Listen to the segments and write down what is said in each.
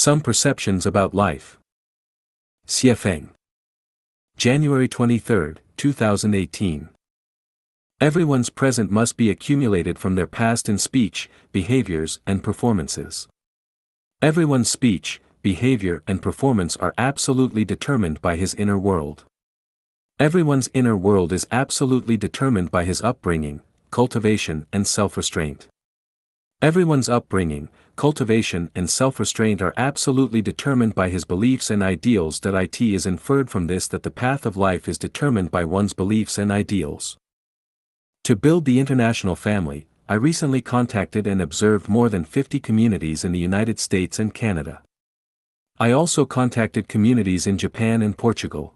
Some Perceptions About Life. Xiefeng. January 23, 2018. Everyone's present must be accumulated from their past in speech, behaviors, and performances. Everyone's speech, behavior, and performance are absolutely determined by his inner world. Everyone's inner world is absolutely determined by his upbringing, cultivation, and self-restraint. Everyone's upbringing, cultivation, and self-restraint are absolutely determined by his beliefs and ideals. It is inferred from this that the path of life is determined by one's beliefs and ideals. To build the international family, I recently contacted and observed more than 50 communities in the United States and Canada. I also contacted communities in Japan and Portugal.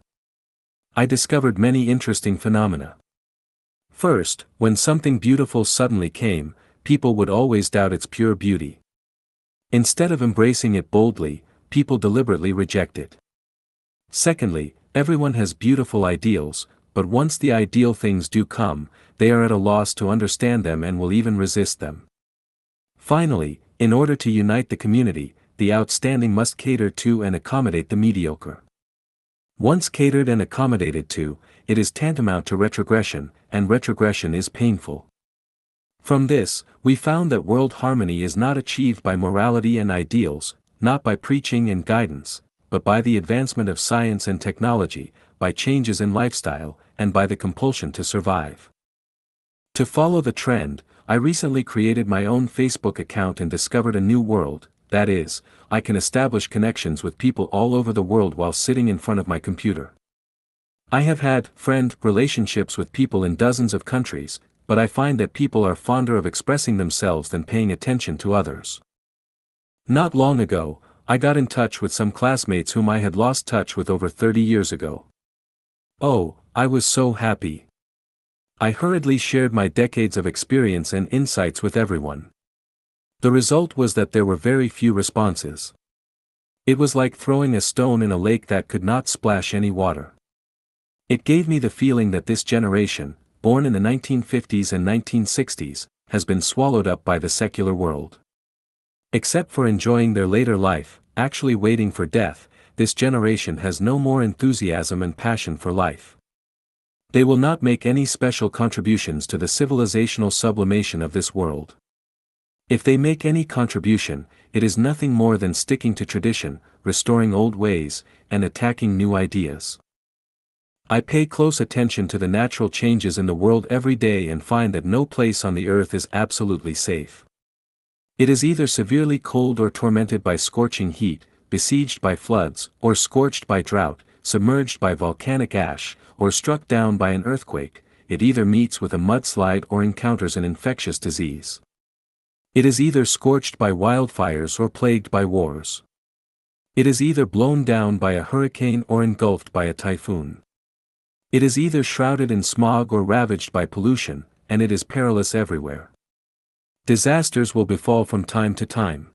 I discovered many interesting phenomena. First, when something beautiful suddenly came, people would always doubt its pure beauty. Instead of embracing it boldly, people deliberately reject it. Secondly, everyone has beautiful ideals, but once the ideal things do come, they are at a loss to understand them and will even resist them. Finally, in order to unite the community, the outstanding must cater to and accommodate the mediocre. Once catered and accommodated to, it is tantamount to retrogression, and retrogression is painful. From this, we found that world harmony is not achieved by morality and ideals, not by preaching and guidance, but by the advancement of science and technology, by changes in lifestyle, and by the compulsion to survive. To follow the trend, I recently created my own Facebook account and discovered a new world, that is, I can establish connections with people all over the world while sitting in front of my computer. I have had friend relationships with people in dozens of countries, but I find that people are fonder of expressing themselves than paying attention to others. Not long ago, I got in touch with some classmates whom I had lost touch with over 30 years ago. Oh, I was so happy. I hurriedly shared my decades of experience and insights with everyone. The result was that there were very few responses. It was like throwing a stone in a lake that could not splash any water. It gave me the feeling that this generation, born in the 1950s and 1960s, has been swallowed up by the secular world. Except for enjoying their later life, actually waiting for death, this generation has no more enthusiasm and passion for life. They will not make any special contributions to the civilizational sublimation of this world. If they make any contribution, it is nothing more than sticking to tradition, restoring old ways, and attacking new ideas. I pay close attention to the natural changes in the world every day and find that no place on the earth is absolutely safe. It is either severely cold or tormented by scorching heat, besieged by floods, or scorched by drought, submerged by volcanic ash, or struck down by an earthquake. It either meets with a mudslide or encounters an infectious disease. It is either scorched by wildfires or plagued by wars. It is either blown down by a hurricane or engulfed by a typhoon. It is either shrouded in smog or ravaged by pollution, and it is perilous everywhere. Disasters will befall from time to time.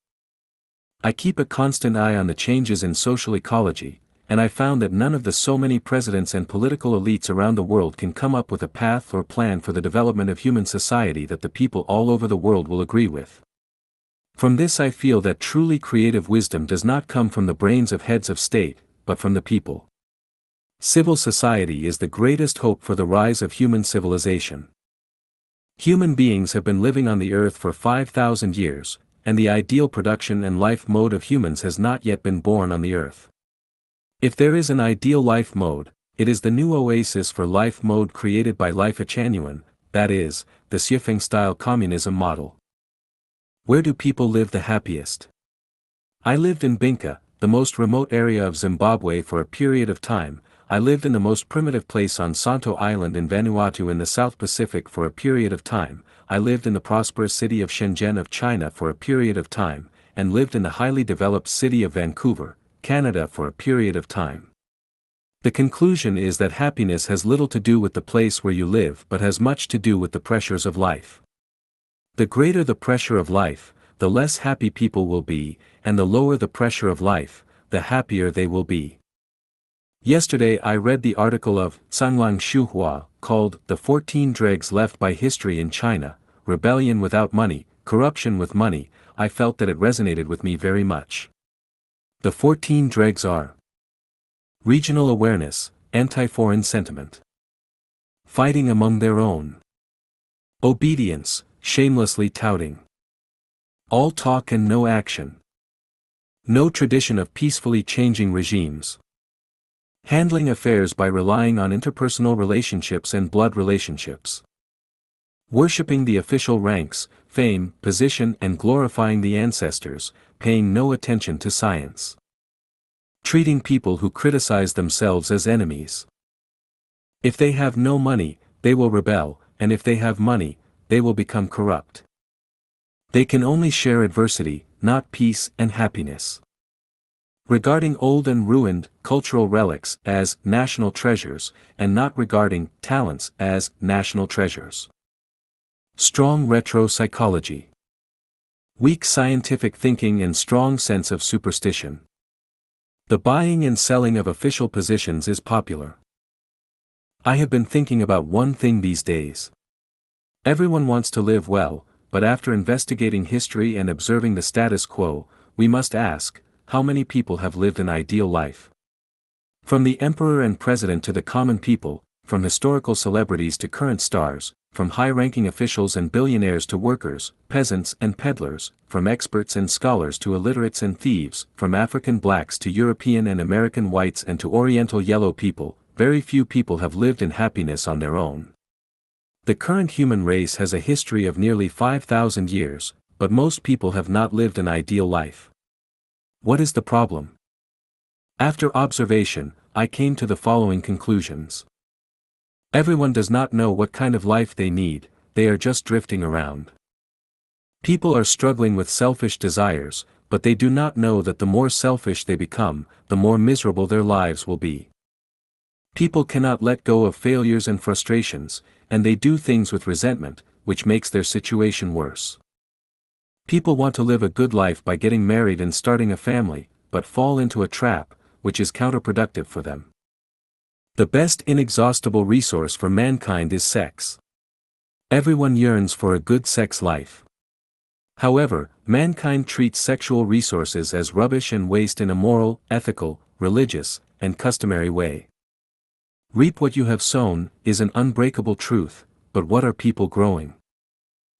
I keep a constant eye on the changes in social ecology, and I found that none of the so many presidents and political elites around the world can come up with a path or plan for the development of human society that the people all over the world will agree with. From this I feel that truly creative wisdom does not come from the brains of heads of state, but from the people. Civil society is the greatest hope for the rise of human civilization. Human beings have been living on the earth for 5,000 years, and the ideal production and life mode of humans has not yet been born on the earth. If there is an ideal life mode, it is the new oasis for life mode created by Lifechanyuan, that is, the Xiefeng-style communism model. Where do people live the happiest? I lived in Binka, the most remote area of Zimbabwe, for a period of time. I lived in the most primitive place on Santo Island in Vanuatu in the South Pacific for a period of time. I lived in the prosperous city of Shenzhen of China for a period of time, and lived in the highly developed city of Vancouver, Canada for a period of time. The conclusion is that happiness has little to do with the place where you live but has much to do with the pressures of life. The greater the pressure of life, the less happy people will be, and the lower the pressure of life, the happier they will be. Yesterday I read the article of Zhanglang Shuhua, called The 14 Dregs Left by History in China, Rebellion Without Money, Corruption with Money. I felt that it resonated with me very much. The 14 dregs are: regional awareness, anti-foreign sentiment, fighting among their own, obedience, shamelessly touting, all talk and no action, no tradition of peacefully changing regimes, handling affairs by relying on interpersonal relationships and blood relationships, worshipping the official ranks, fame, position and glorifying the ancestors, paying no attention to science, treating people who criticize themselves as enemies. If they have no money, they will rebel, and if they have money, they will become corrupt. They can only share adversity, not peace and happiness. Regarding old and ruined cultural relics as national treasures, and not regarding talents as national treasures. Strong retro-psychology. Weak scientific thinking and strong sense of superstition. The buying and selling of official positions is popular. I have been thinking about one thing these days. Everyone wants to live well, but after investigating history and observing the status quo, we must ask, how many people have lived an ideal life? From the emperor and president to the common people, from historical celebrities to current stars, from high-ranking officials and billionaires to workers, peasants and peddlers, from experts and scholars to illiterates and thieves, from African blacks to European and American whites and to Oriental yellow people, very few people have lived in happiness on their own. The current human race has a history of nearly 5,000 years, but most people have not lived an ideal life. What is the problem? After observation, I came to the following conclusions. Everyone does not know what kind of life they need, they are just drifting around. People are struggling with selfish desires, but they do not know that the more selfish they become, the more miserable their lives will be. People cannot let go of failures and frustrations, and they do things with resentment, which makes their situation worse. People want to live a good life by getting married and starting a family, but fall into a trap, which is counterproductive for them. The best inexhaustible resource for mankind is sex. Everyone yearns for a good sex life. However, mankind treats sexual resources as rubbish and waste in a moral, ethical, religious, and customary way. Reap what you have sown is an unbreakable truth, but what are people growing?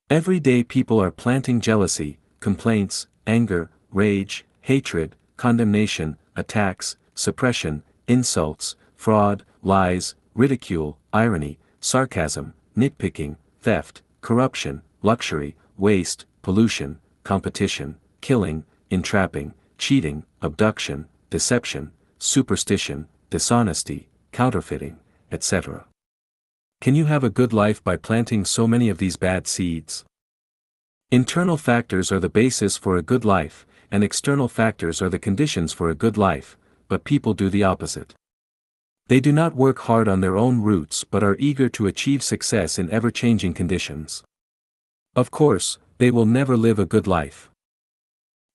Every day people are planting jealousy, complaints, anger, rage, hatred, condemnation, attacks, suppression, insults, fraud, lies, ridicule, irony, sarcasm, nitpicking, theft, corruption, luxury, waste, pollution, competition, killing, entrapping, cheating, abduction, deception, superstition, dishonesty, counterfeiting, etc. Can you have a good life by planting so many of these bad seeds? Internal factors are the basis for a good life, and external factors are the conditions for a good life, but people do the opposite. They do not work hard on their own roots but are eager to achieve success in ever-changing conditions. Of course, they will never live a good life.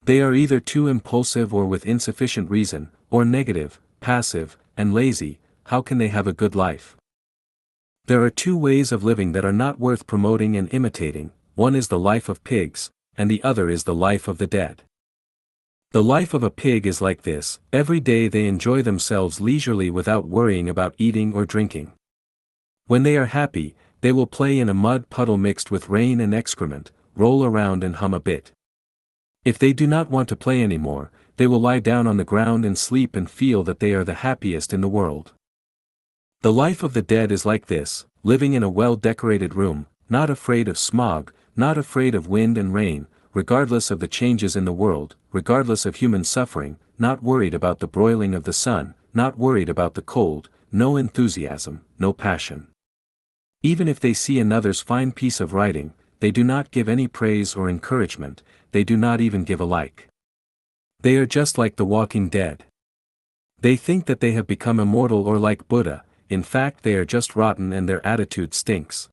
They are either too impulsive or with insufficient reason, or negative, passive, and lazy. How can they have a good life? There are two ways of living that are not worth promoting and imitating. One is the life of pigs, and the other is the life of the dead. The life of a pig is like this: every day they enjoy themselves leisurely without worrying about eating or drinking. When they are happy, they will play in a mud puddle mixed with rain and excrement, roll around and hum a bit. If they do not want to play anymore, they will lie down on the ground and sleep and feel that they are the happiest in the world. The life of the dead is like this: living in a well-decorated room, not afraid of smog, not afraid of wind and rain, regardless of the changes in the world, regardless of human suffering, not worried about the broiling of the sun, not worried about the cold, no enthusiasm, no passion. Even if they see another's fine piece of writing, they do not give any praise or encouragement, they do not even give a like. They are just like the walking dead. They think that they have become immortal or like Buddha. In fact they are just rotten and their attitude stinks.